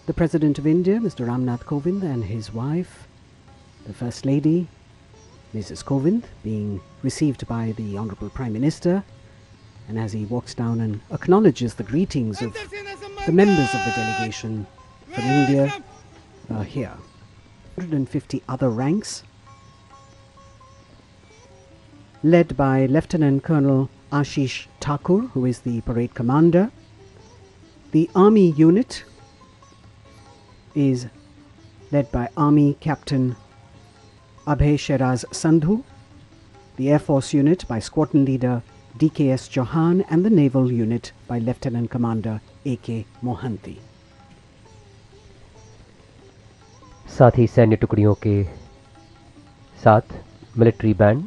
the President of India, Mr. Ramnath Kovind, and his wife, the First Lady, Mrs. Kovind, being received by the Honourable Prime Minister, and as he walks down and acknowledges the greetings of the members of the delegation from India here. 150 other ranks, led by Lieutenant Colonel Ashish Thakur, who is the parade commander. The Army unit is led by Army Captain Abhay Sheraz Sandhu, the Air Force unit by Squadron Leader DKS Chauhan, and the Naval unit by Lieutenant Commander AK Mohanty. साथ ही सैन्य टुकड़ियों के साथ military band,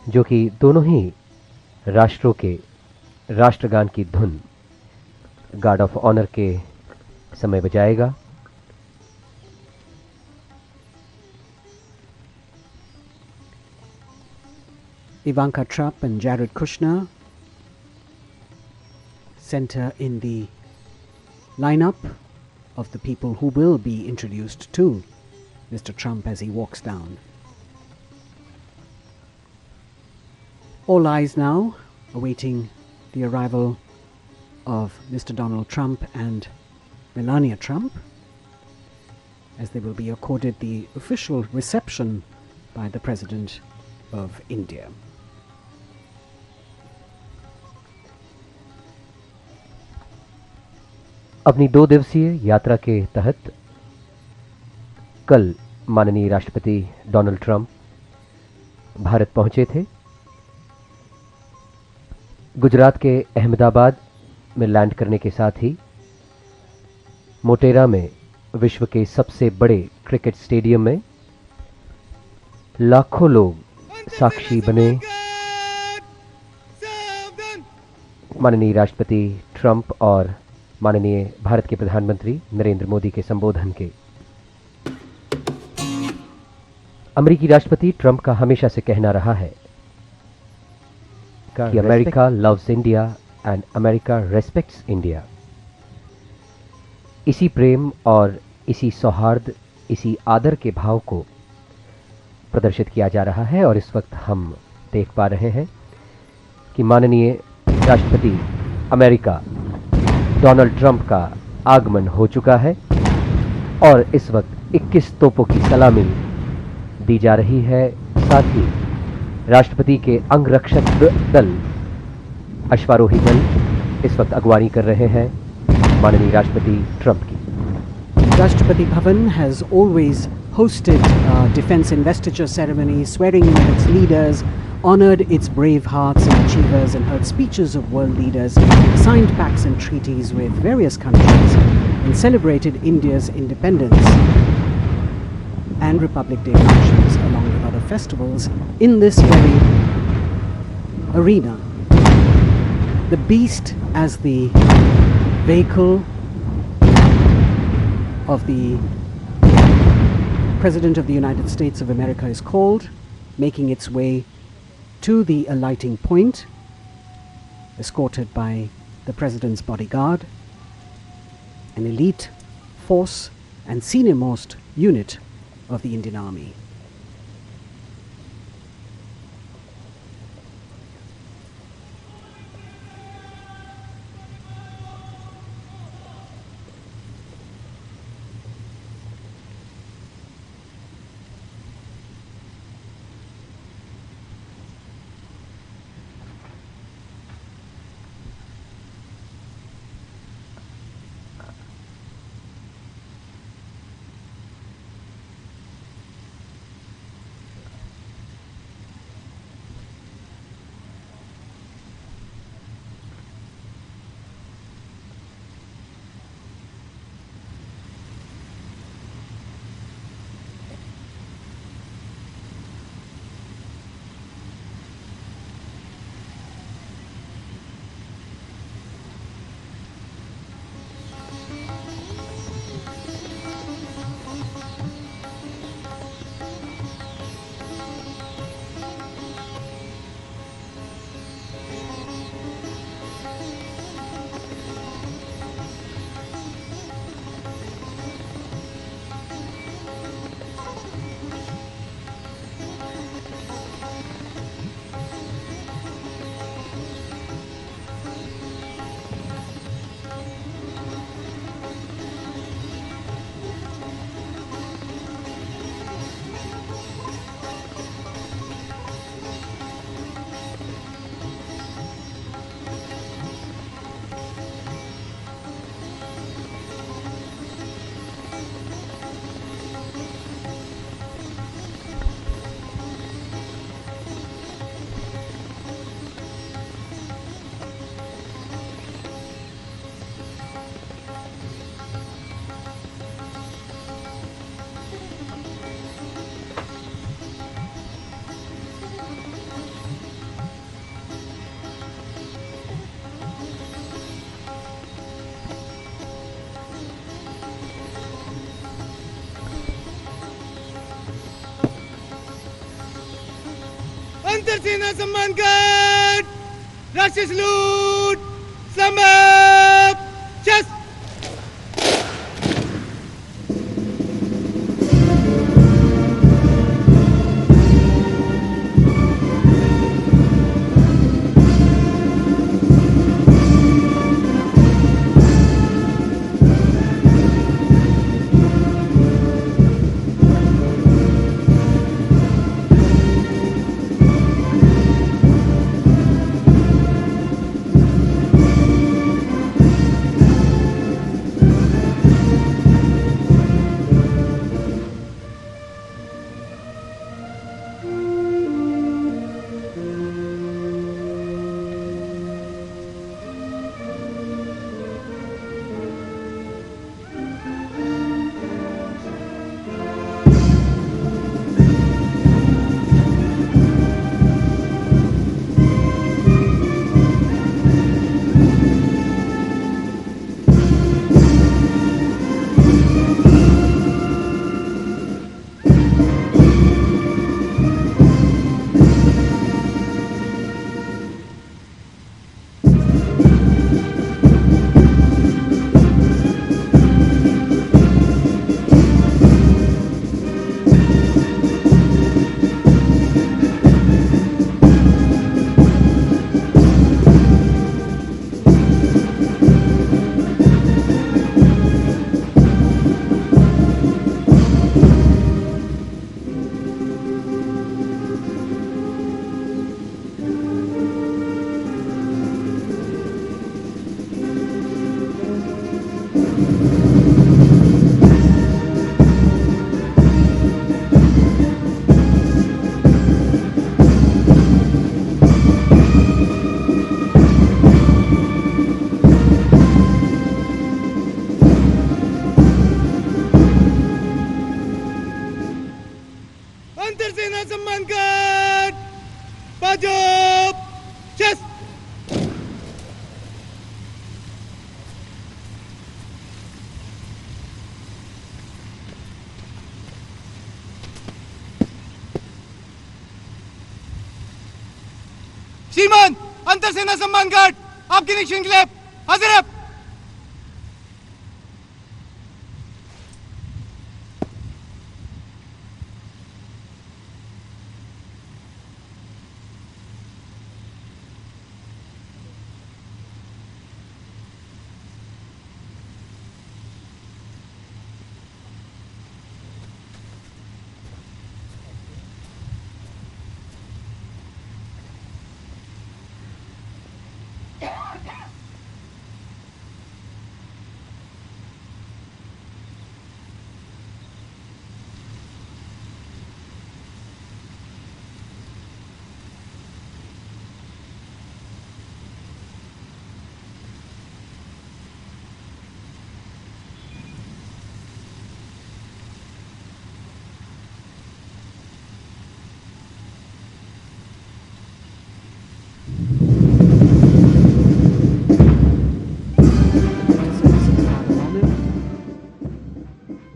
जो कि दोनों ही राष्ट्रों के राष्ट्रगान की धुन गार्ड ऑफ ऑनर के समय बजाएगा। Ivanka Trump and Jared Kushner center in the lineup of the people who will be introduced to Mr. Trump as he walks down. All eyes now awaiting the arrival of Mr. Donald Trump and Melania Trump, as they will be accorded the official reception by the President of India. अपनी 2 दिवसीय यात्रा के तहत कल माननीय राष्ट्रपति Donald Trump Bharat पहुंचे थे। गुजरात के अहमदाबाद में लैंड करने के साथ ही मोटेरा में विश्व के सबसे बड़े क्रिकेट स्टेडियम में लाखों लोग साक्षी बने माननीय राष्ट्रपति ट्रंप और माननीय भारत के प्रधानमंत्री नरेंद्र मोदी के संबोधन के। अमेरिकी राष्ट्रपति ट्रंप का हमेशा से कहना रहा है कि America loves India and America respects India. इसी प्रेम और इसी सौहार्द, इसी आदर के भाव को प्रदर्शित किया जा रहा है। और इस वक्त हम देख पा रहे हैं कि माननीय राष्ट्रपति अमेरिका डोनाल्ड ट्रंप का आगमन हो चुका है और इस वक्त 21 तोपों की सलामी दी जा रही है। साथ ही राष्ट्रपति के अंगरक्षक दल, अश्वारोही दल इस वक्त अगवानी कर रहे हैं माननीय राष्ट्रपति ट्रंप की। Rashtrapati Bhawan has always hosted defense investiture ceremonies, swearing in its leaders, honored its brave hearts and achievers, and heard speeches of world leaders, signed pacts and treaties with various countries, and celebrated India's independence and Republic Day functions along with other festivals in this very arena. The beast as the vehicle of the President of the United States of America is called, making its way to the alighting point, escorted by the President's bodyguard, an elite force and senior-most unit of the Indian Army. अंतरसेना सम्मान guard, राष्ट्रीय salute, समाप्त, chest. अंतरसेना सम्मान guard, बाजू, chest. श्रीमान, अंतरसेना सम्मान guard, आपके निरीक्षण के लिए हाजिर है।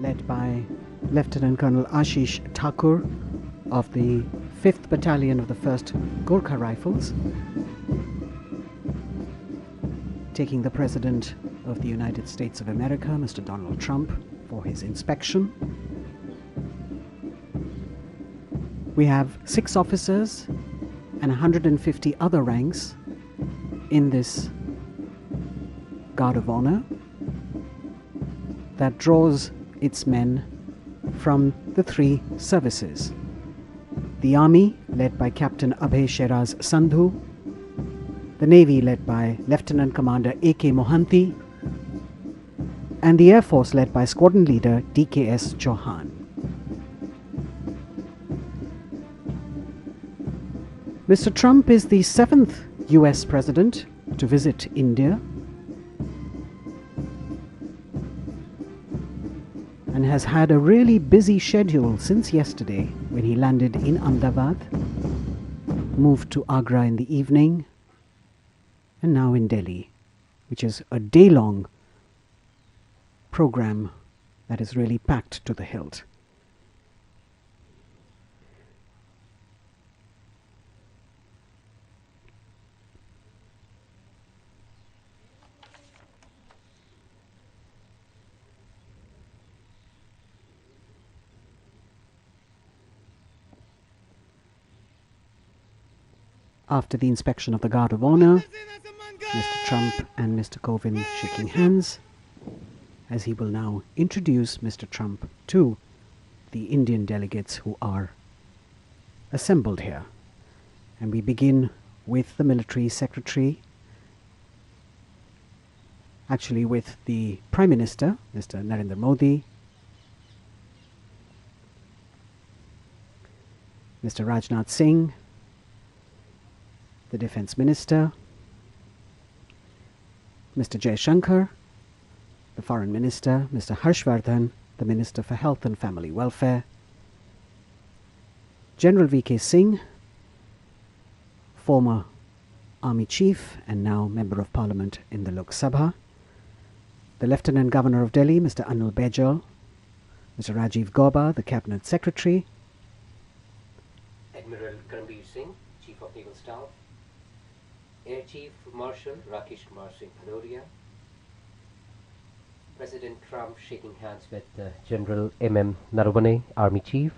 Led by Lieutenant Colonel Ashish Thakur of the 5th Battalion of the 1st Gorkha Rifles, taking the President of the United States of America, Mr. Donald Trump, for his inspection. We have 6 officers and 150 other ranks in this Guard of Honor that draws its men from the 3 services. The Army, led by Captain Abhay Sheraz Sandhu, the Navy, led by Lieutenant Commander A.K. Mohanty, and the Air Force, led by Squadron Leader D.K.S. Chauhan. Mr. Trump is the 7th US President to visit India and has had a really busy schedule since yesterday when he landed in Ahmedabad, moved to Agra in the evening, and now in Delhi, which is a day-long program that is really packed to the hilt. After the inspection of the Guard of Honor, Mr. Trump and Mr. Kovind shaking hands, as he will now introduce Mr. Trump to the Indian delegates who are assembled here. And we begin with the military secretary, actually with the Prime Minister, Mr. Narendra Modi, Mr. Rajnath Singh, the Defence Minister, Mr. Jaishankar, the Foreign Minister, Mr. Harshvardhan, the Minister for Health and Family Welfare, General V.K. Singh, former Army Chief and now Member of Parliament in the Lok Sabha, the Lieutenant Governor of Delhi, Mr. Anil Baijal, Mr. Rajiv Gauba, the Cabinet Secretary, Admiral Karambir Singh, Chief of Naval Staff, Air Chief Marshal Rakesh Kumar Singh Bhadoria, President Trump shaking hands with General M.M. Naravane, Army Chief,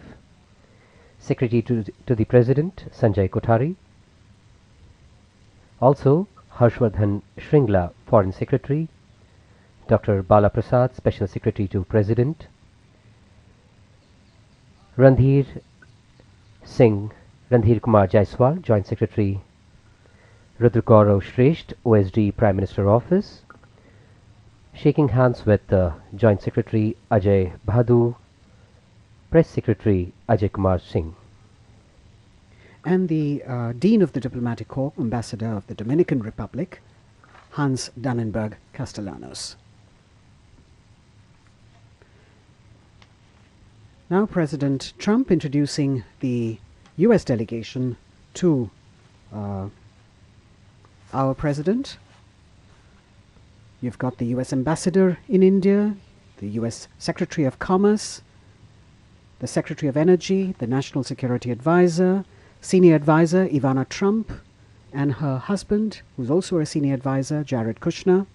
Secretary to the President Sanjay Kothari, also Harshvardhan Shringla, Foreign Secretary, Dr. Bala Prasad, Special Secretary to President, Randhir Kumar Jaiswal, Joint Secretary, Rudra Gaurav Shresht, OSD, Prime Minister Office, shaking hands with Joint Secretary Ajay Bhadur, Press Secretary Ajay Kumar Singh. And the Dean of the Diplomatic Corps, Ambassador of the Dominican Republic, Hans Dannenberg Castellanos. Now President Trump introducing the US delegation to our President. You've got the US Ambassador in India, the US Secretary of Commerce, the Secretary of Energy, the National Security Advisor, Senior Advisor Ivana Trump, and her husband, who's also a Senior Advisor, Jared Kushner,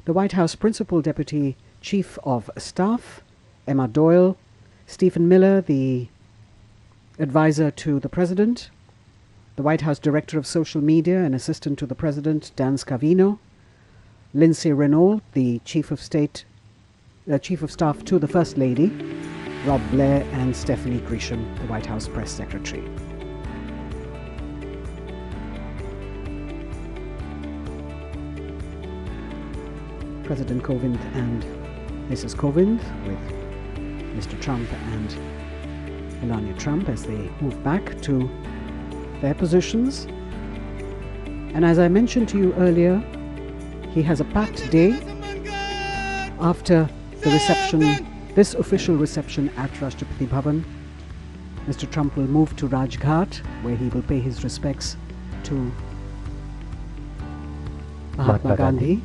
the White House Principal Deputy Chief of Staff, Emma Doyle, Stephen Miller, the Advisor to the President, the White House Director of Social Media and Assistant to the President, Dan Scavino, Lindsay Renault, the Chief of Staff to the First Lady, Rob Blair, and Stephanie Grisham, the White House Press Secretary. President Kovind and Mrs. Kovind with Mr. Trump and Melania Trump as they move back to their positions. And as I mentioned to you earlier, he has a packed day after the reception, this official reception at Rashtrapati Bhawan. Mr. Trump will move to Rajghat, where he will pay his respects to Mahatma Gandhi.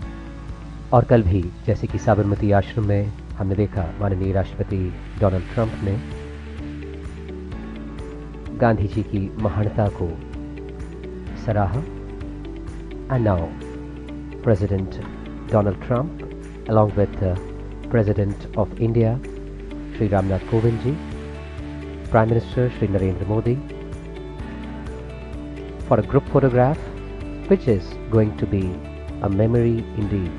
और कल भी जैसे कि साबरमती आश्रम में हमने देखा, माननीय राष्ट्रपति डोनाल्ड ट्रंप ने गांधी जी की महानता को सराहा. And now President Donald Trump along with President of India Shri Ramnath Kovind ji, Prime Minister Shri Narendra Modi, for a group photograph which is going to be a memory indeed.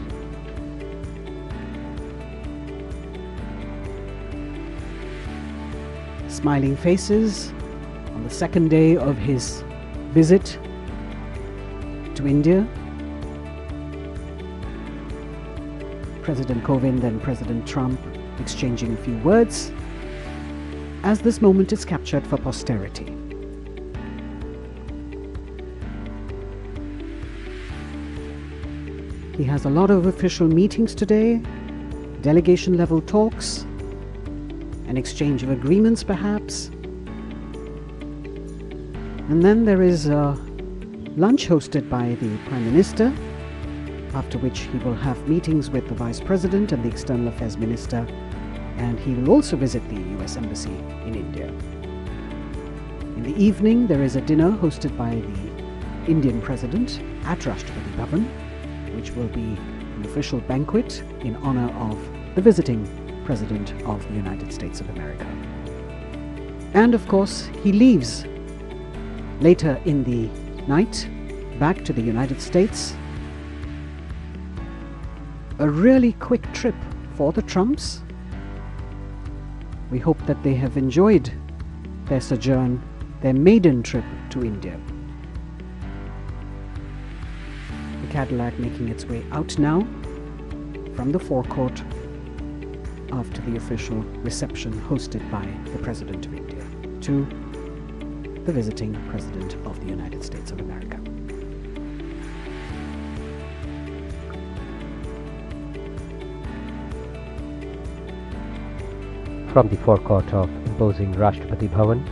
Smiling faces on the second day of his visit to India. President Kovind and President Trump exchanging a few words as this moment is captured for posterity. He has a lot of official meetings today, delegation level talks, an exchange of agreements perhaps. And then there is a lunch hosted by the Prime Minister, after which he will have meetings with the Vice President and the External Affairs Minister, and he will also visit the US Embassy in India. In the evening there is a dinner hosted by the Indian President at Rashtrapati Bhawan, which will be an official banquet in honor of the visiting President of the United States of America. And of course, he leaves later in the night back to the United States. A really quick trip for the Trumps. We hope that they have enjoyed their sojourn, their maiden trip to India. The Cadillac making its way out now from the forecourt after the official reception hosted by the President of India to the visiting President of the United States of America. From the forecourt of imposing Rashtrapati Bhawan,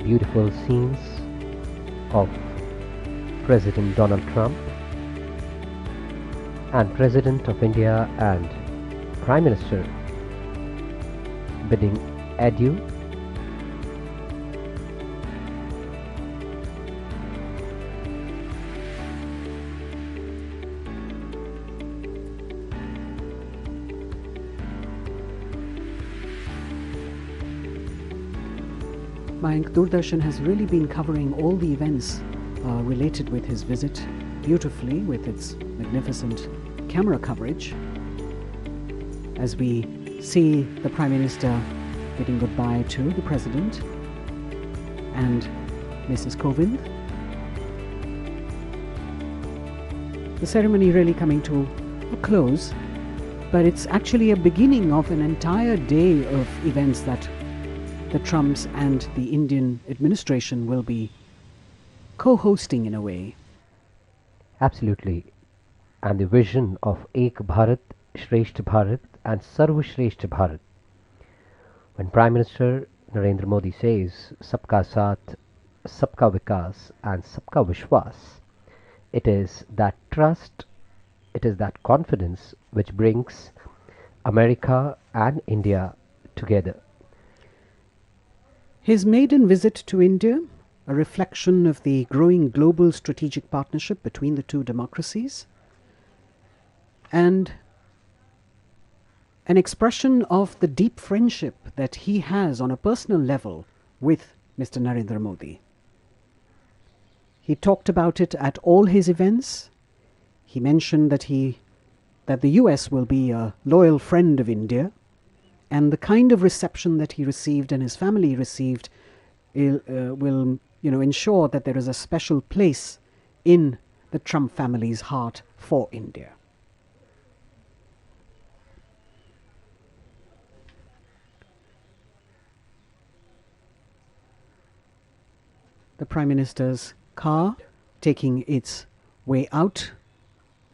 beautiful scenes of President Donald Trump and President of India and Prime Minister bidding adieu. Mayank, Doordarshan has really been covering all the events related with his visit beautifully with its magnificent camera coverage. As we see the Prime Minister bidding goodbye to the President and Mrs. Kovind. The ceremony really coming to a close, but it's actually a beginning of an entire day of events that the Trumps and the Indian administration will be co-hosting in a way. Absolutely. And the vision of Ek Bharat, Shresth Bharat and Sarv Shresth Bharat. When Prime Minister Narendra Modi says Sabka Saath, Sabka Vikas and Sabka Vishwas, it is that trust, it is that confidence which brings America and India together. His maiden visit to India, a reflection of the growing global strategic partnership between the two democracies, and an expression of the deep friendship that he has on a personal level with Mr. Narendra Modi. He talked about it at all his events. He mentioned that the US will be a loyal friend of India, and the kind of reception that he received and his family received will ensure that there is a special place in the Trump family's heart for India. The Prime Minister's car taking its way out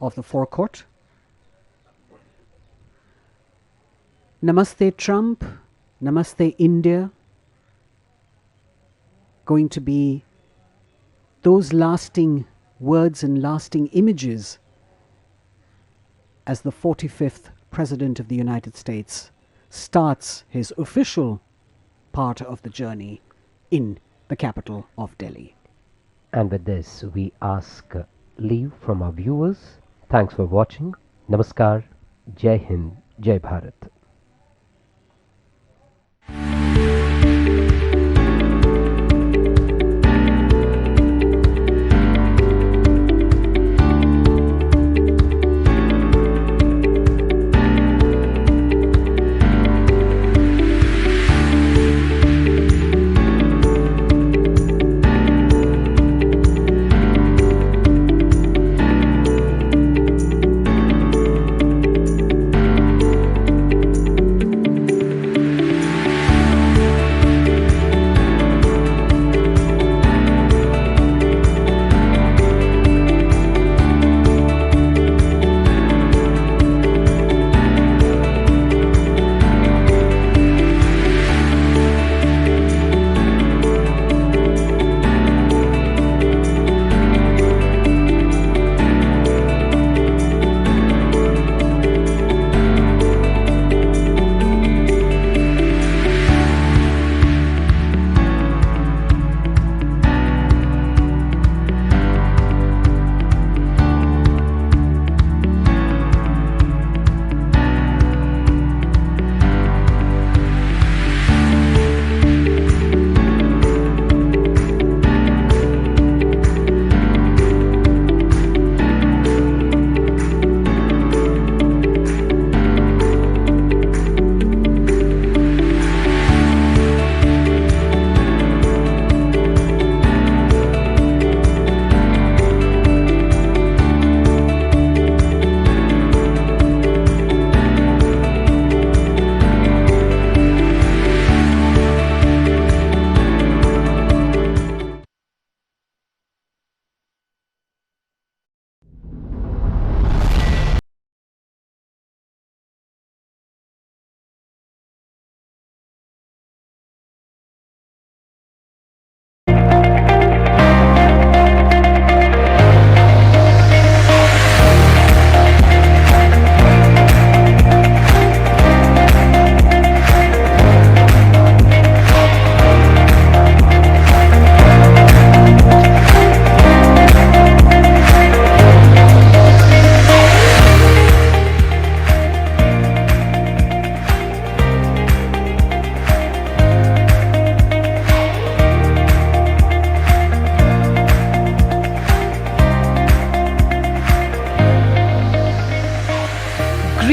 of the forecourt. Namaste Trump, Namaste India, going to be those lasting words and lasting images as the 45th President of the United States starts his official part of the journey in the capital of Delhi. And with this, we ask leave from our viewers. Thanks for watching. Namaskar. Jai Hind. Jai Bharat.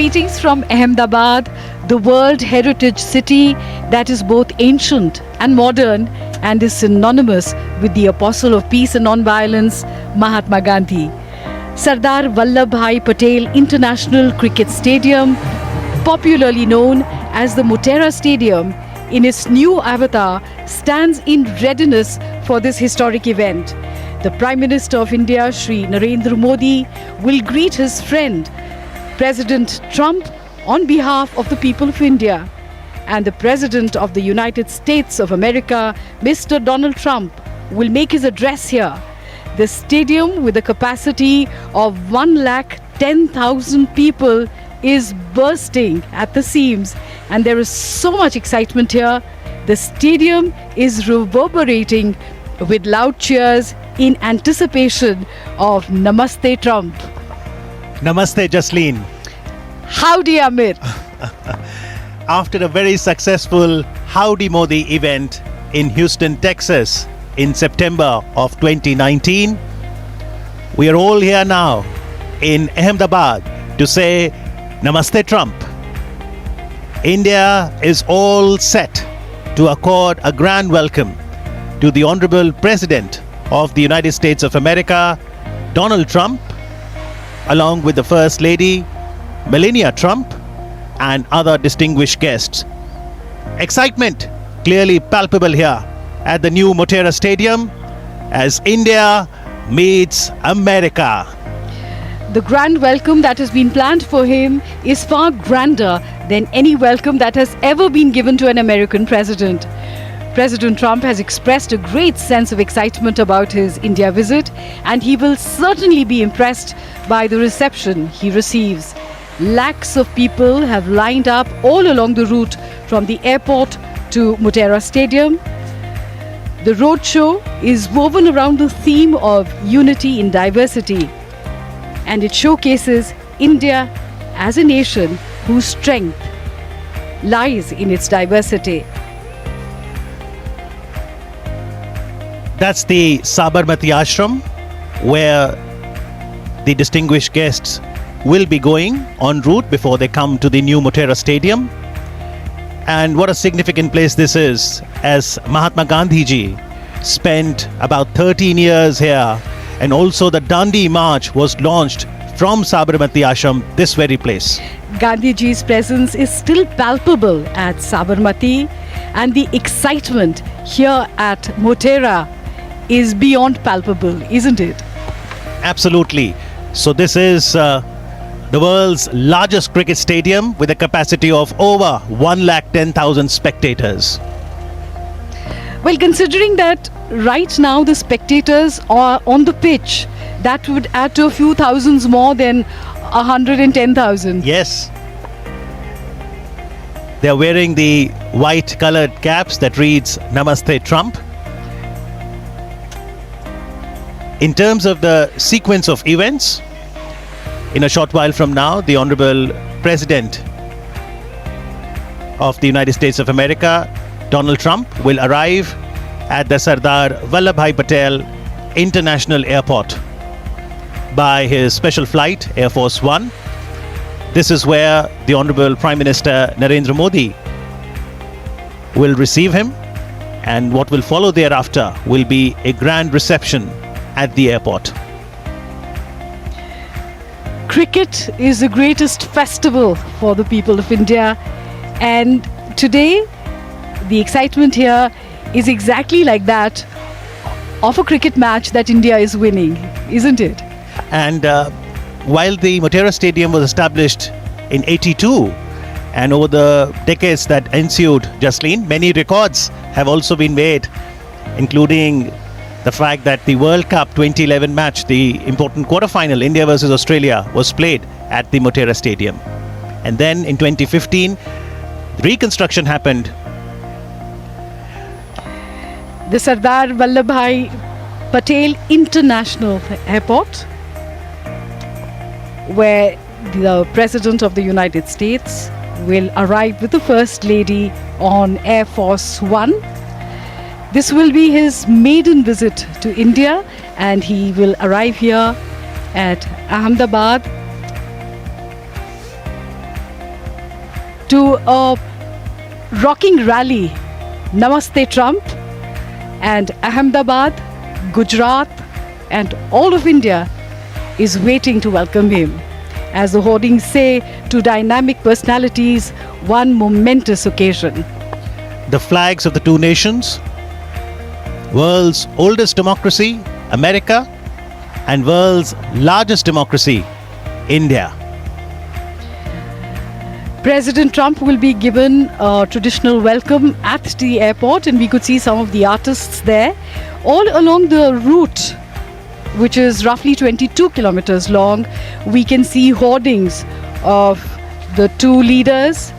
Greetings from Ahmedabad, the World Heritage City that is both ancient and modern and is synonymous with the Apostle of Peace and Non-Violence, Mahatma Gandhi. Sardar Vallabhbhai Patel International Cricket Stadium, popularly known as the Motera Stadium, in its new avatar, stands in readiness for this historic event. The Prime Minister of India, Shri Narendra Modi, will greet his friend, President Trump, on behalf of the people of India. And the President of the United States of America, Mr. Donald Trump, will make his address here. The stadium, with a capacity of 110,000 people, is bursting at the seams, and there is so much excitement here. The stadium is reverberating with loud cheers in anticipation of Namaste Trump. Namaste, Jasleen. Howdy, Amir. After a very successful Howdy Modi event in Houston, Texas in September of 2019, we are all here now in Ahmedabad to say Namaste Trump. India is all set to accord a grand welcome to the Honorable President of the United States of America, Donald Trump, along with the First Lady, Melania Trump, and other distinguished guests. Excitement clearly palpable here at the new Motera Stadium as India meets America. The grand welcome that has been planned for him is far grander than any welcome that has ever been given to an American president. President Trump has expressed a great sense of excitement about his India visit, and he will certainly be impressed by the reception he receives. Lakhs of people have lined up all along the route from the airport to Motera Stadium. The roadshow is woven around the theme of unity in diversity, and it showcases India as a nation whose strength lies in its diversity. That's the Sabarmati Ashram, where the distinguished guests will be going en route before they come to the new Motera Stadium. And what a significant place this is, as Mahatma Gandhi ji spent about 13 years here, and also the Dandi March was launched from Sabarmati Ashram, this very place. Gandhiji's presence is still palpable at Sabarmati, and the excitement here at Motera is beyond palpable, isn't it? Absolutely. So this is the world's largest cricket stadium with a capacity of over 110,000 spectators. Well, considering that right now the spectators are on the pitch, that would add to a few thousands more than 110,000. Yes. They're wearing the white colored caps that reads Namaste Trump. In terms of the sequence of events, in a short while from now, the Honorable President of the United States of America, Donald Trump, will arrive at the Sardar Vallabhbhai Patel International Airport by his special flight, Air Force One. This is where the Honorable Prime Minister Narendra Modi will receive him, and what will follow thereafter will be a grand reception at the airport. Cricket is the greatest festival for the people of India, and today the excitement here is exactly like that of a cricket match that India is winning, isn't it? And while the Motera Stadium was established in '82, and over the decades that ensued, Jasleen, many records have also been made, including the fact that the World Cup 2011 match, the important quarterfinal, India versus Australia, was played at the Motera Stadium. And then in 2015, reconstruction happened. The Sardar Vallabhbhai Patel International Airport, where the President of the United States will arrive with the First Lady on Air Force One. This will be his maiden visit to India, and he will arrive here at Ahmedabad to a rocking rally, Namaste Trump, and Ahmedabad, Gujarat, and all of India is waiting to welcome him. As the hoardings say, two dynamic personalities, one momentous occasion. The flags of the two nations, world's oldest democracy, America, and world's largest democracy, India. President Trump will be given a traditional welcome at the airport, and we could see some of the artists there. All along the route, which is roughly 22 kilometers long, we can see hoardings of the two leaders,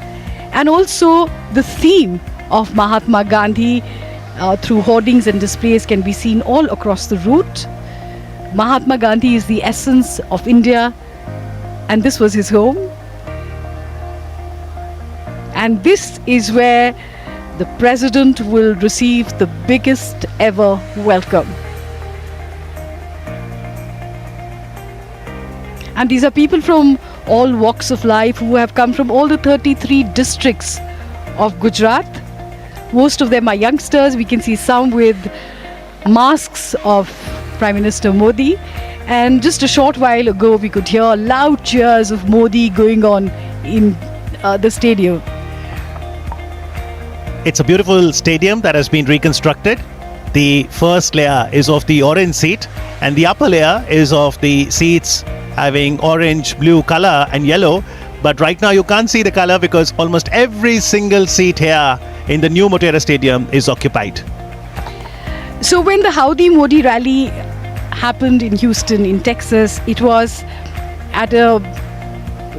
and also the theme of Mahatma Gandhi through hoardings and displays can be seen all across the route. Mahatma Gandhi is the essence of India, and this was his home. And this is where the president will receive the biggest ever welcome. And these are people from all walks of life who have come from all the 33 districts of Gujarat. Most of them are youngsters. We can see some with masks of Prime Minister Modi. And just a short while ago, we could hear loud cheers of Modi going on in the stadium. It's a beautiful stadium that has been reconstructed. The first layer is of the orange seat, and the upper layer is of the seats having orange, blue color and yellow. But right now you can't see the color because almost every single seat here in the new Motera Stadium is occupied. So when the Howdy Modi rally happened in Houston, in Texas, it was at a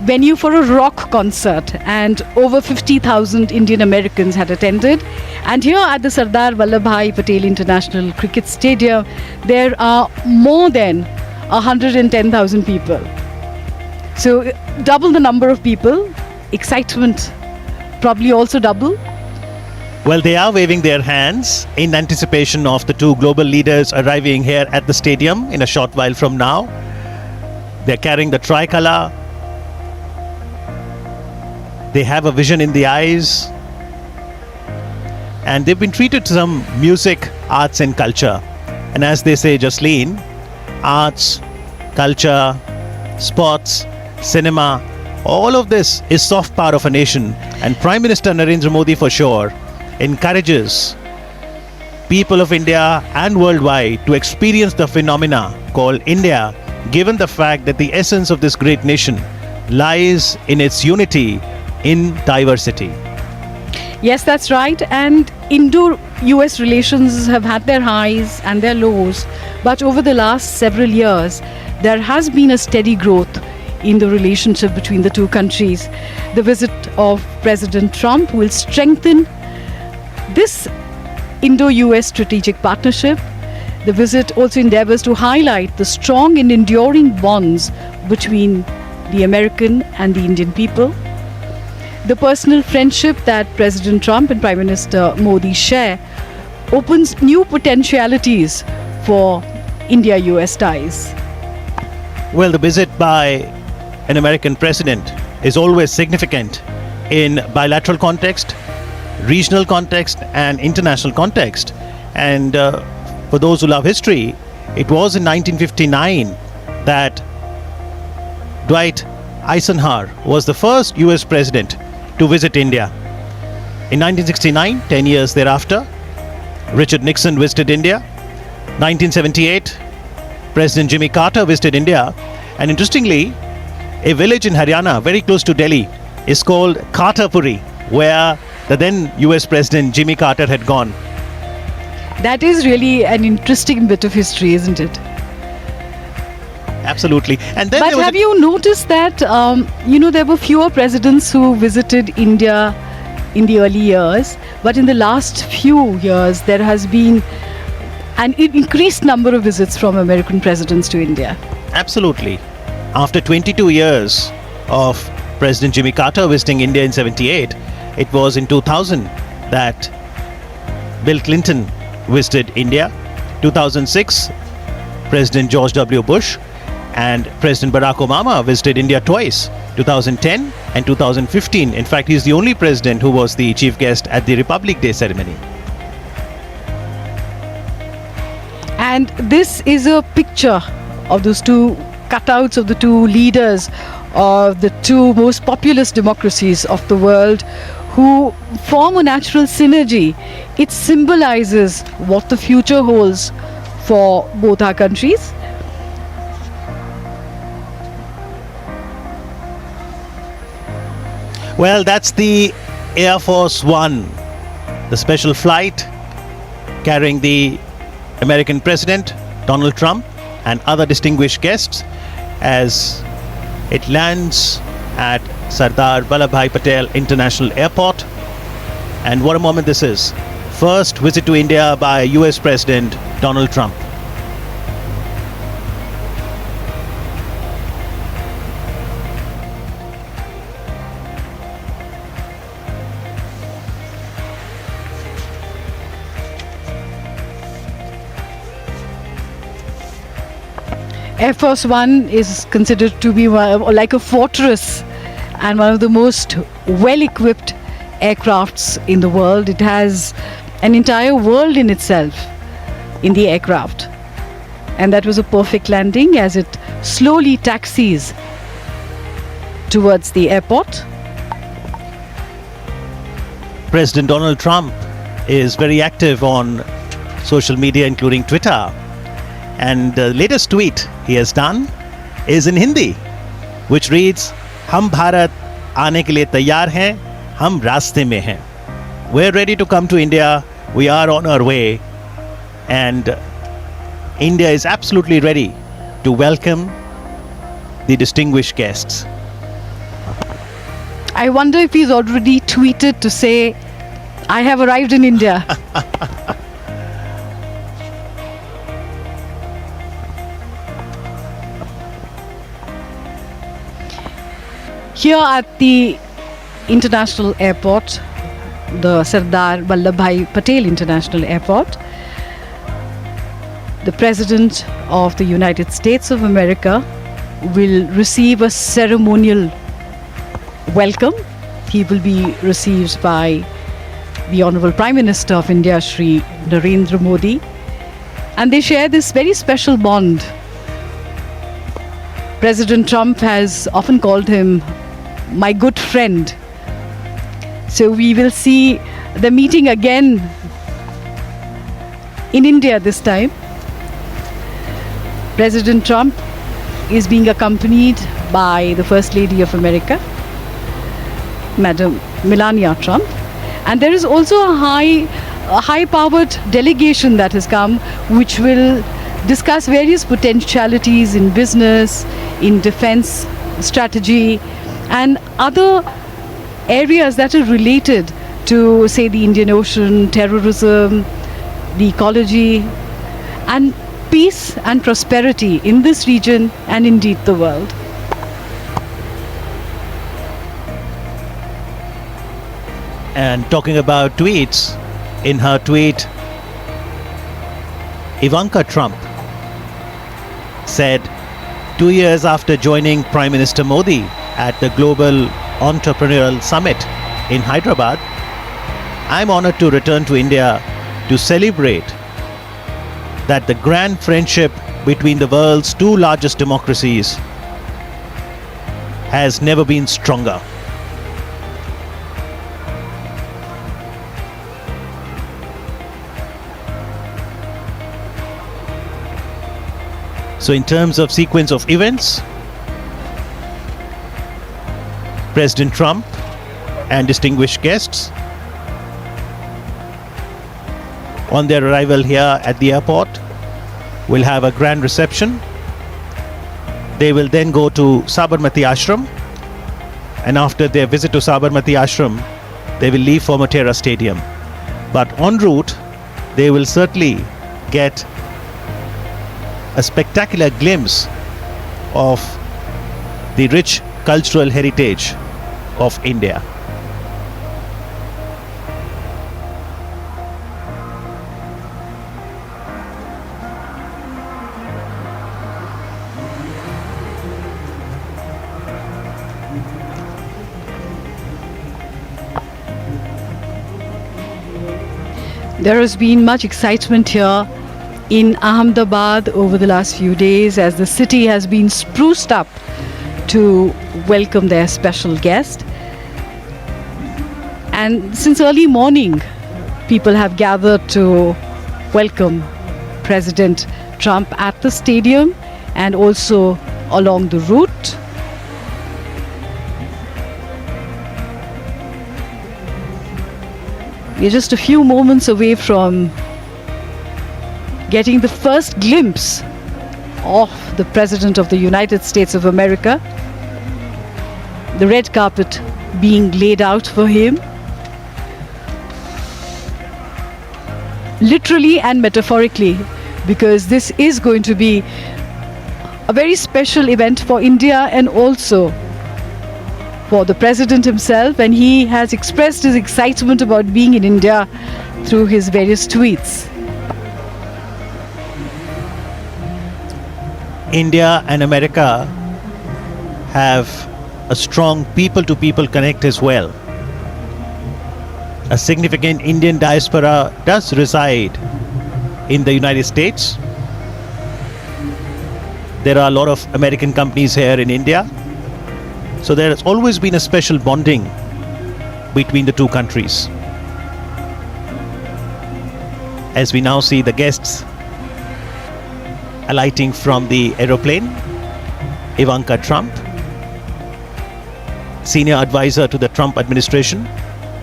venue for a rock concert, and over 50,000 Indian Americans had attended. And here at the Sardar Vallabhbhai Patel International Cricket Stadium, there are more than 110,000 people. So double the number of people. Excitement probably also double. Well, they are waving their hands in anticipation of the two global leaders arriving here at the stadium in a short while from now. They're carrying the tricolor. They have a vision in the eyes. And they've been treated to some music, arts and culture. And as they say, Jasleen, arts, culture, sports, cinema, all of this is soft power of a nation. And Prime Minister Narendra Modi, for sure, encourages people of India and worldwide to experience the phenomena called India, given the fact that the essence of this great nation lies in its unity in diversity. Yes, that's right. And Indo-US relations have had their highs and their lows. But over the last several years, there has been a steady growth in the relationship between the two countries. The visit of President Trump will strengthen this Indo-US strategic partnership. The visit also endeavors to highlight the strong and enduring bonds between the American and the Indian people. The personal friendship that President Trump and Prime Minister Modi share opens new potentialities for India-US ties. Well, the visit by an American president is always significant in bilateral context, regional context and international context. And for those who love history, it was in 1959 that Dwight Eisenhower was the first US president to visit India. In 1969, 10 years thereafter, Richard Nixon visited India. 1978, President Jimmy Carter visited India. And interestingly, a village in Haryana, very close to Delhi, is called Carterpuri, where the then US President Jimmy Carter had gone. That is really an interesting bit of history, isn't it? Absolutely. And then but have you noticed that, there were fewer presidents who visited India in the early years, but in the last few years, there has been an increased number of visits from American presidents to India. Absolutely. After 22 years of President Jimmy Carter visiting India in 78, it was in 2000 that Bill Clinton visited India. 2006, President George W. Bush and President Barack Obama visited India twice. 2010 and 2015. In fact, he's the only president who was the chief guest at the Republic Day ceremony. And this is a picture of those two cutouts of the two leaders of the two most populous democracies of the world who form a natural synergy. It symbolizes what the future holds for both our countries. Well, that's the Air Force One, the special flight carrying the American President Donald Trump and other distinguished guests as it lands at Sardar Vallabhbhai Patel International Airport. And what a moment this is. First visit to India by US President Donald Trump. Air Force One is considered to be like a fortress and one of the most well-equipped aircrafts in the world. It has an entire world in itself in the aircraft. And that was a perfect landing as it slowly taxis towards the airport. President Donald Trump is very active on social media, including Twitter. And the latest tweet he has done is in Hindi, which reads, "Hum Bharat aane ke liye taiyar hain, hum raaste mein hain." We're ready to come to India. We are on our way. And India is absolutely ready to welcome the distinguished guests. I wonder if he's already tweeted to say, "I have arrived in India." Here at the International Airport, the Sardar Vallabhbhai Patel International Airport, the President of the United States of America will receive a ceremonial welcome. He will be received by the Honorable Prime Minister of India, Shri Narendra Modi, and they share this very special bond. President Trump has often called him my good friend. So we will see the meeting again in India this time. President Trump is being accompanied by the First Lady of America, Madam Melania Trump. And there is also a high-powered delegation that has come, which will discuss various potentialities in business, in defense strategy, and other areas that are related to, say, the Indian Ocean, terrorism, the ecology, and peace and prosperity in this region and indeed the world. And talking about tweets, in her tweet, Ivanka Trump said, 2 years after joining Prime Minister Modi at the Global Entrepreneurial Summit in Hyderabad, I'm honored to return to India to celebrate that the grand friendship between the world's two largest democracies has never been stronger. So in terms of sequence of events, President Trump and distinguished guests on their arrival here at the airport will have a grand reception. They will then go to Sabarmati Ashram, and after their visit to Sabarmati Ashram, they will leave for Motera Stadium. But en route, they will certainly get a spectacular glimpse of the rich cultural heritage of India. There has been much excitement here in Ahmedabad over the last few days as the city has been spruced up to welcome their special guest. And since early morning, people have gathered to welcome President Trump at the stadium and also along the route. We're just a few moments away from getting the first glimpse of the President of the United States of America. The red carpet being laid out for him. Literally and metaphorically, because this is going to be a very special event for India and also for the President himself, and he has expressed his excitement about being in India through his various tweets. India and America have a strong people-to-people connect as well. A significant Indian diaspora does reside in the United States. There are a lot of American companies here in India. So there has always been a special bonding between the two countries. As we now see the guests alighting from the aeroplane, Ivanka Trump, senior advisor to the Trump administration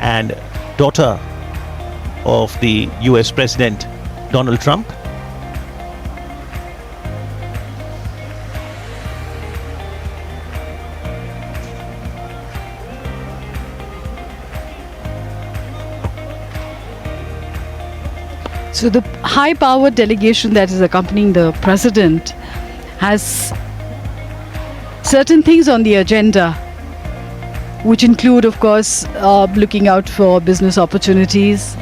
and daughter of the U.S. President Donald Trump. So the high-powered delegation that is accompanying the President has certain things on the agenda, which include, of course, looking out for business opportunities,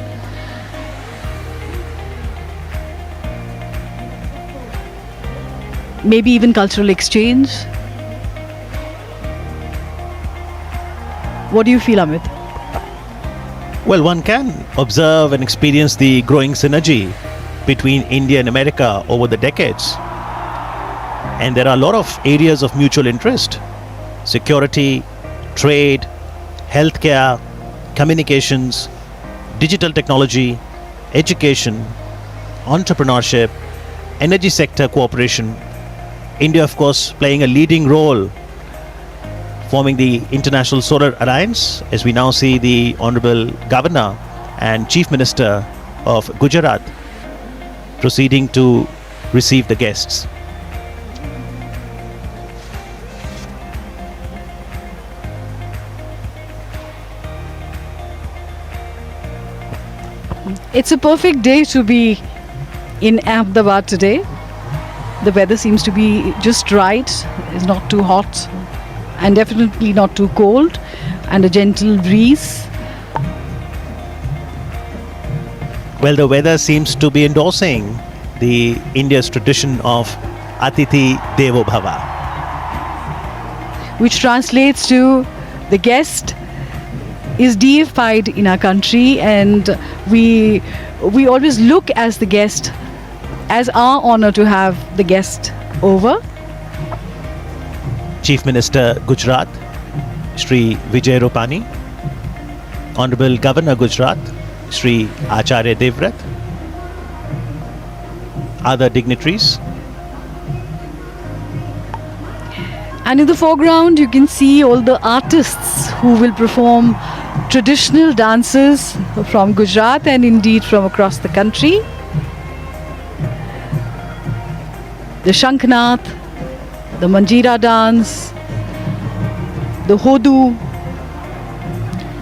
maybe even cultural exchange. What do you feel, Amit? Well, one can observe and experience the growing synergy between India and America over the decades. And there are a lot of areas of mutual interest: security, trade, healthcare, communications, digital technology, education, entrepreneurship, energy sector cooperation. India, of course, playing a leading role forming the International Solar Alliance, as we now see the Honorable Governor and Chief Minister of Gujarat proceeding to receive the guests. It's a perfect day to be in Ahmedabad today. The weather seems to be just right. It's not too hot and definitely not too cold, and a gentle breeze. Well, the weather seems to be endorsing the India's tradition of Atithi Devo Bhava, which translates to the guest is deified in our country, and we always look as the guest, as our honor to have the guest over. Chief Minister Gujarat, Shri Vijay Rupani, Honorable Governor Gujarat, Shri Acharya Devrat, other dignitaries. And in the foreground you can see all the artists who will perform traditional dances from Gujarat and indeed from across the country. The Shanknath, the Manjira dance, the Hodu,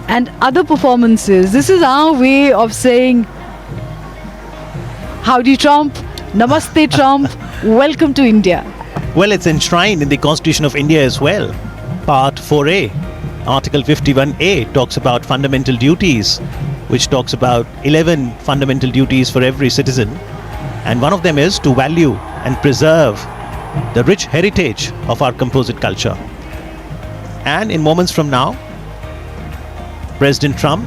and other performances. This is our way of saying, howdy Trump, namaste Trump, welcome to India. Well, it's enshrined in the Constitution of India as well. Part 4A, Article 51A talks about fundamental duties, which talks about 11 fundamental duties for every citizen. And one of them is to value and preserve the rich heritage of our composite culture. And in moments from now, President Trump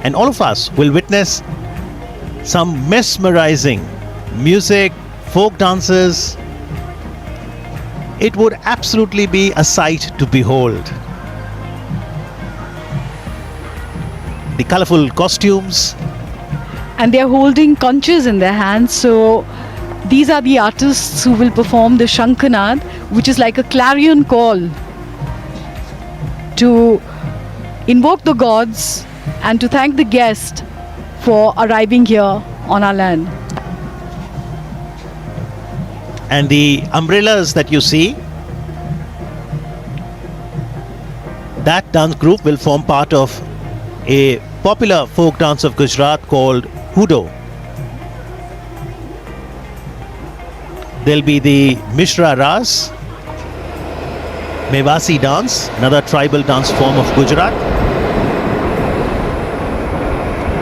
and all of us will witness some mesmerizing music, folk dances. It would absolutely be a sight to behold. The colorful costumes. And they are holding conches in their hands. So these are the artists who will perform the Shankhanad, which is like a clarion call to invoke the gods and to thank the guest for arriving here on our land. And the umbrellas that you see, that dance group will form part of a popular folk dance of Gujarat called Hudo. There'll be the Mishra Ras, Mewasi dance, another tribal dance form of Gujarat.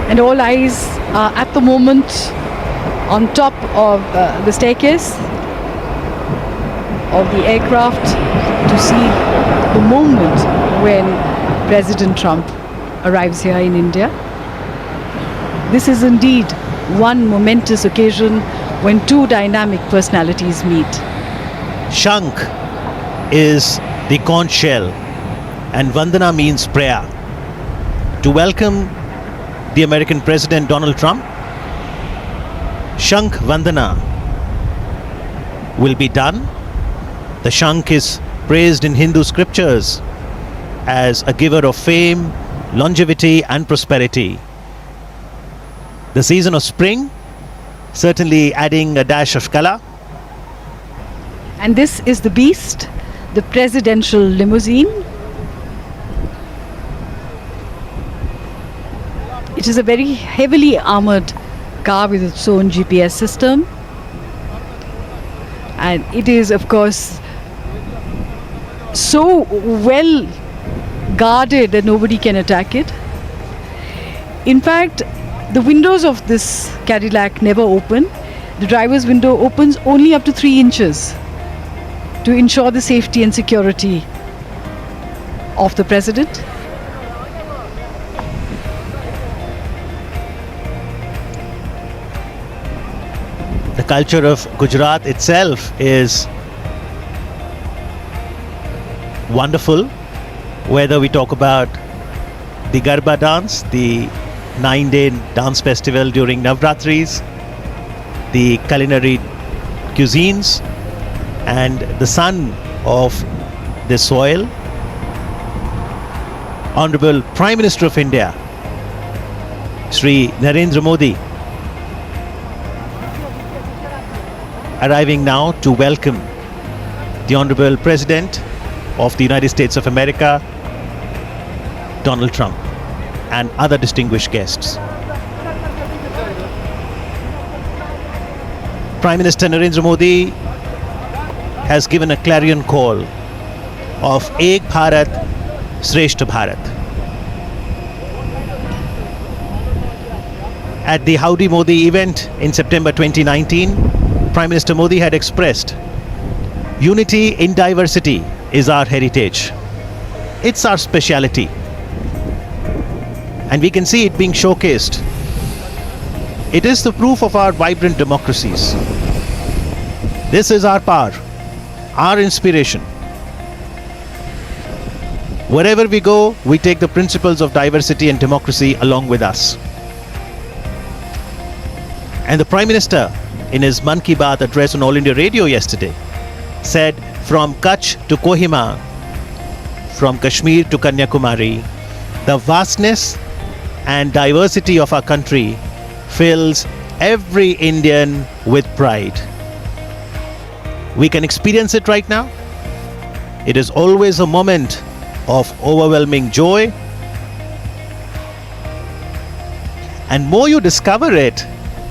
And all eyes are at the moment on top of the staircase of the aircraft to see the moment when President Trump arrives here in India. This is indeed one momentous occasion when two dynamic personalities meet. Shankh is the conch shell and Vandana means prayer. To welcome the American President Donald Trump, Shankh Vandana will be done. The Shankh is praised in Hindu scriptures as a giver of fame, longevity and prosperity. The season of spring, certainly adding a dash of color. And this is the beast, the presidential limousine. It is a very heavily armored car with its own GPS system. And it is, of course, so well guarded that nobody can attack it. In fact, the windows of this Cadillac never open. The driver's window opens only up to 3 inches to ensure the safety and security of the president. The culture of Gujarat itself is wonderful, whether we talk about the Garba dance, the 9-day dance festival during Navratris, the culinary cuisines, and the son of the soil, Honorable Prime Minister of India, Shri Narendra Modi, arriving now to welcome the Honorable President of the United States of America, Donald Trump, and other distinguished guests. Prime Minister Narendra Modi has given a clarion call of Ek Bharat, Shreshth Bharat. At the Howdy Modi event in September 2019, Prime Minister Modi had expressed, unity in diversity is our heritage. It's our speciality. And we can see it being showcased. It is the proof of our vibrant democracies. This is our power, our inspiration. Wherever we go, we take the principles of diversity and democracy along with us. And the Prime Minister, in his Mann Ki Baat address on All India Radio yesterday, said, from Kutch to Kohima, from Kashmir to Kanyakumari, the vastness and diversity of our country fills every Indian with pride. We can experience it right now. It is always a moment of overwhelming joy. And more you discover it,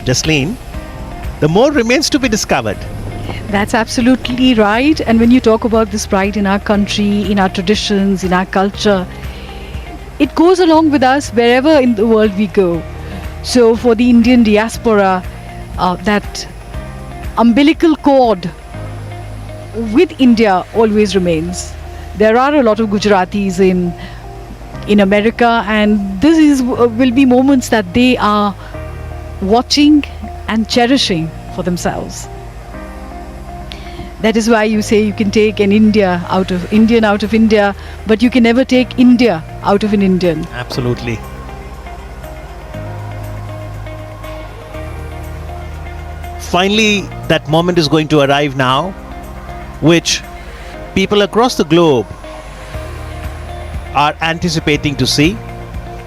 Jasleen, the more remains to be discovered. That's absolutely right. And when you talk about this pride in our country, in our traditions, in our culture, it goes along with us wherever in the world we go. So for the Indian diaspora, that umbilical cord with India always remains. There are a lot of Gujaratis in America, and this will be moments that they are watching and cherishing for themselves. That is why you say you can take an Indian out of India, but you can never take India out of an Indian. Absolutely. Finally, that moment is going to arrive now, which people across the globe are anticipating to see.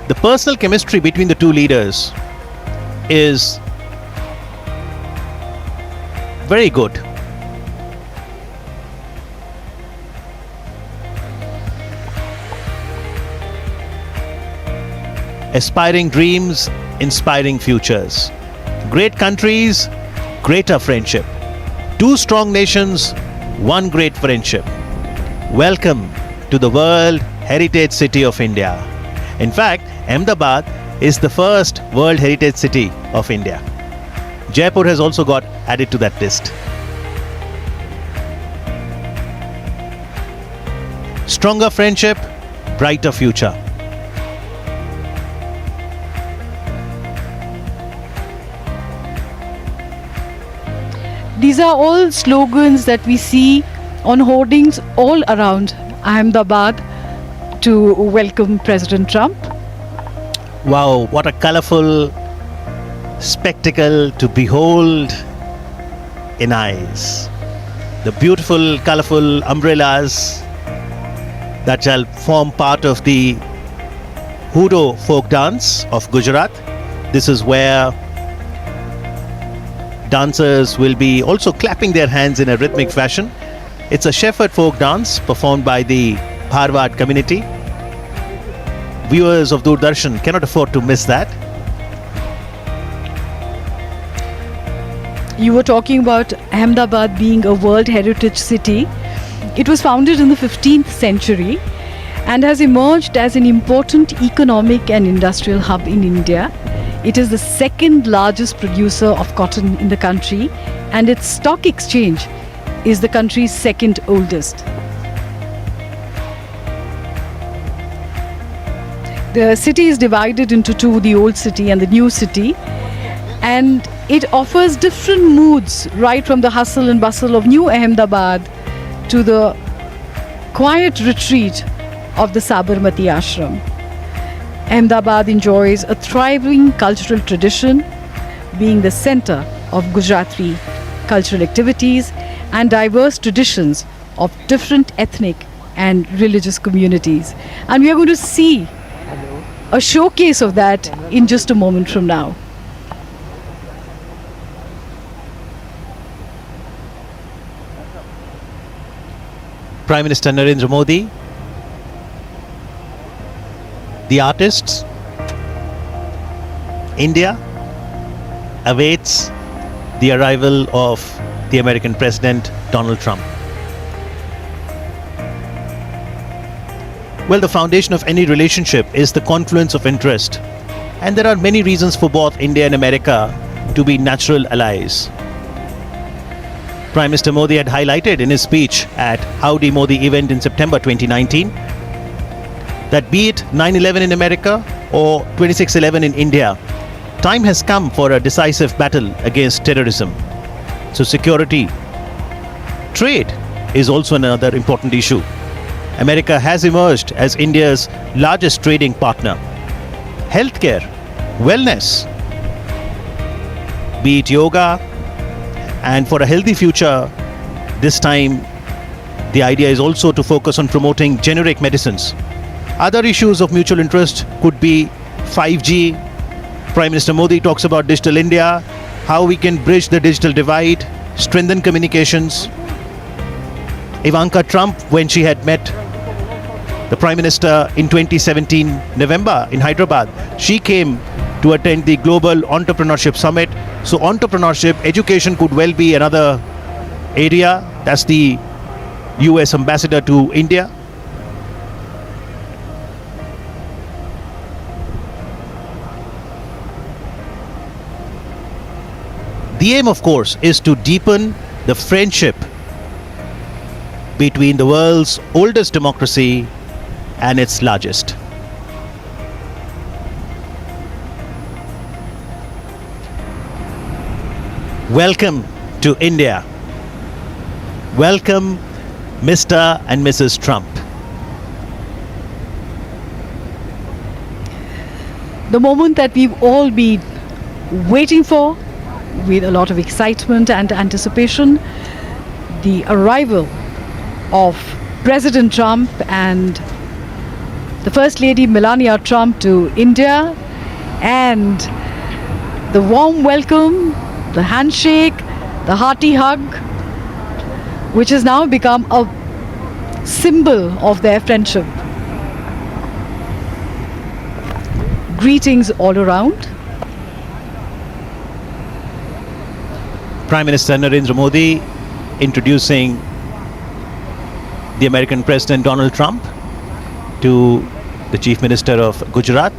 The personal chemistry between the two leaders is very good. Aspiring dreams, inspiring futures. Great countries, greater friendship. Two strong nations, one great friendship. Welcome to the World Heritage City of India. In fact, Ahmedabad is the first World Heritage City of India. Jaipur has also got added to that list. Stronger friendship, brighter future. These are all slogans that we see on hoardings all around Ahmedabad to welcome President Trump. Wow, what a colorful spectacle to behold in eyes. The beautiful, colorful umbrellas that shall form part of the Hudo folk dance of Gujarat. This is where dancers will be also clapping their hands in a rhythmic fashion. It's a shepherd folk dance performed by the Bharwad community. Viewers of Doordarshan cannot afford to miss that. You were talking about Ahmedabad being a World Heritage City. It was founded in the 15th century and has emerged as an important economic and industrial hub in India. It is the second largest producer of cotton in the country, and its stock exchange is the country's second oldest. The city is divided into two, the old city and the new city, and it offers different moods, right from the hustle and bustle of New Ahmedabad to the quiet retreat of the Sabarmati Ashram. Ahmedabad enjoys a thriving cultural tradition, being the center of Gujarati cultural activities and diverse traditions of different ethnic and religious communities. And we are going to see a showcase of that in just a moment from now. Prime Minister Narendra Modi, the artists, India awaits the arrival of the American President Donald Trump. Well, the foundation of any relationship is the confluence of interest, and there are many reasons for both India and America to be natural allies. Prime Minister Modi had highlighted in his speech at Howdy Modi event in September 2019 that be it 9/11 in America or 26/11 in India, time has come for a decisive battle against terrorism. So security, trade is also another important issue. America has emerged as India's largest trading partner. Healthcare, wellness, be it yoga, and for a healthy future, this time the idea is also to focus on promoting generic medicines. Other issues of mutual interest could be 5G. Prime Minister Modi talks about Digital India, how we can bridge the digital divide, strengthen communications. Ivanka Trump, when she had met the Prime Minister in 2017 November in Hyderabad, she came to attend the Global Entrepreneurship Summit. So entrepreneurship, education could well be another area. That's the US ambassador to India. The aim, of course, is to deepen the friendship between the world's oldest democracy and its largest. welcome to India. Welcome, Mr. and Mrs. Trump. The moment that we've all been waiting for with a lot of excitement and anticipation, the arrival of President Trump and the First Lady Melania Trump to India, and the warm welcome, the handshake, the hearty hug, which has now become a symbol of their friendship. Greetings all around. Prime Minister Narendra Modi introducing the American President Donald Trump to the Chief Minister of Gujarat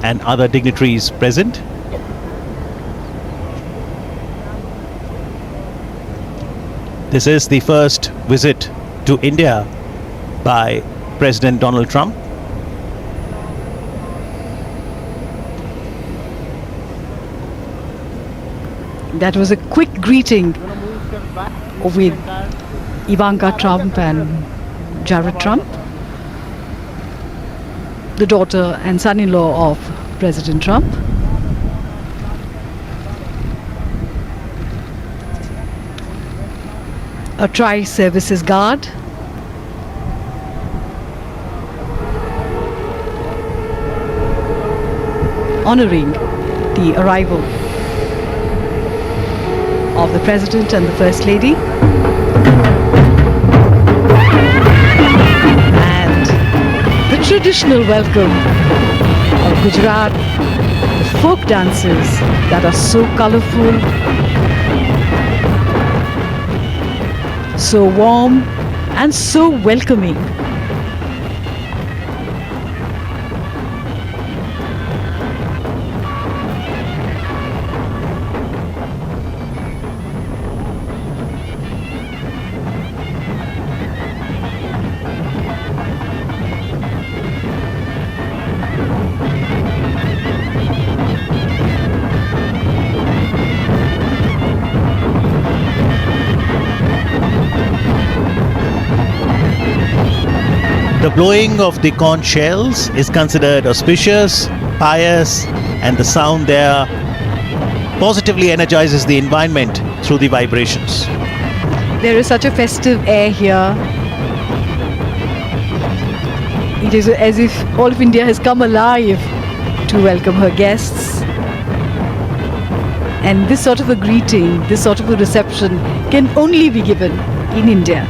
and other dignitaries present. This is the first visit to India by President Donald Trump. That was a quick greeting with Ivanka Trump and Jared Trump, the daughter and son-in-law of President Trump. A tri-services guard. Honoring the arrival of the President and the First Lady. And the traditional welcome of Gujarat, the folk dances that are so colorful, so warm and so welcoming. The blowing of the conch shells is considered auspicious, pious, and the sound there positively energizes the environment through the vibrations. There is such a festive air here. It is as if all of India has come alive to welcome her guests. And this sort of a greeting, this sort of a reception can only be given in India.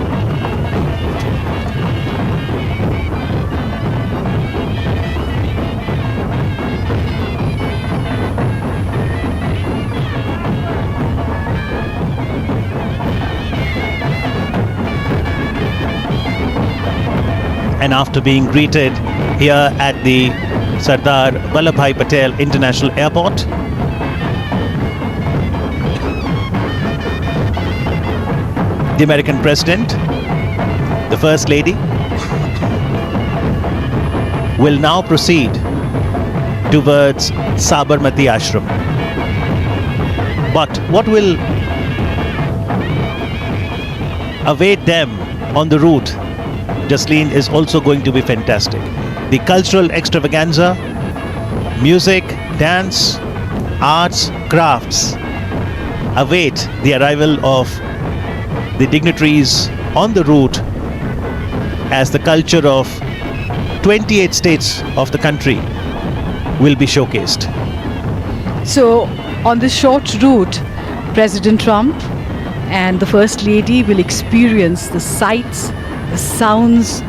And after being greeted here at the Sardar Vallabhbhai Patel International Airport, the American President, the First Lady, will now proceed towards Sabarmati Ashram. But what will await them on the route, Jasleen, is also going to be fantastic. The cultural extravaganza, music, dance, arts, crafts await the arrival of the dignitaries on the route as the culture of 28 states of the country will be showcased. So on this short route, President Trump and the First Lady will experience the sights, the sounds,